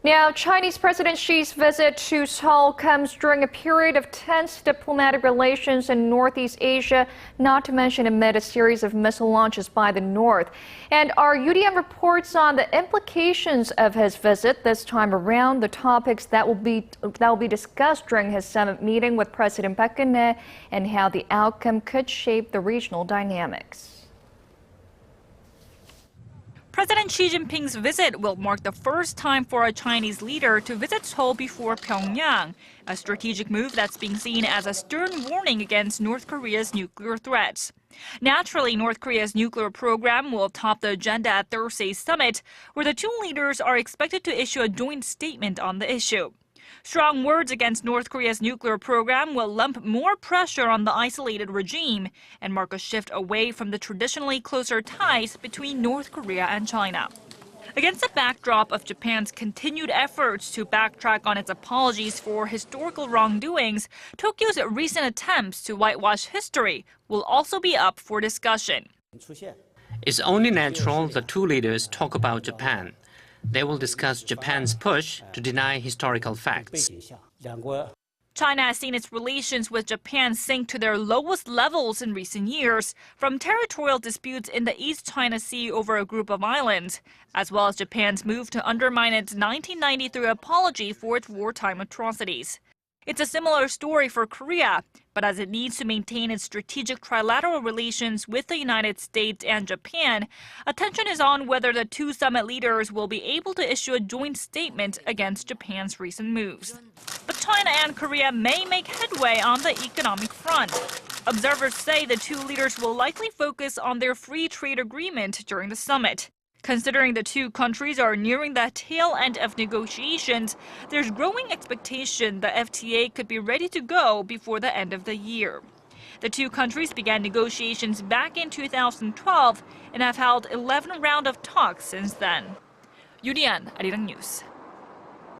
Now, Chinese President Xi's visit to Seoul comes during a period of tense diplomatic relations in Northeast Asia, not to mention amid a series of missile launches by the North. And our Yoo Li-an reports on the implications of his visit this time around, the topics that will be discussed during his summit meeting with President Park Geun-hye, and how the outcome could shape the regional dynamics. President Xi Jinping's visit will mark the first time for a Chinese leader to visit Seoul before Pyongyang, a strategic move that's being seen as a stern warning against North Korea's nuclear threats. Naturally, North Korea's nuclear program will top the agenda at Thursday's summit, where the two leaders are expected to issue a joint statement on the issue. Strong words against North Korea's nuclear program will lump more pressure on the isolated regime and mark a shift away from the traditionally closer ties between North Korea and China. Against the backdrop of Japan's continued efforts to backtrack on its apologies for historical wrongdoings, Tokyo's recent attempts to whitewash history will also be up for discussion. It's only natural the two leaders talk about Japan. They will discuss Japan's push to deny historical facts. China has seen its relations with Japan sink to their lowest levels in recent years, from territorial disputes in the East China Sea over a group of islands, as well as Japan's move to undermine its 1993 apology for its wartime atrocities. It's a similar story for Korea, but as it needs to maintain its strategic trilateral relations with the United States and Japan, attention is on whether the two summit leaders will be able to issue a joint statement against Japan's recent moves. But China and Korea may make headway on the economic front. Observers say the two leaders will likely focus on their free trade agreement during the summit. Considering the two countries are nearing the tail end of negotiations, there's growing expectation the FTA could be ready to go before the end of the year. The two countries began negotiations back in 2012 and have held 11 rounds of talks since then. Yoo Li-an, Arirang News.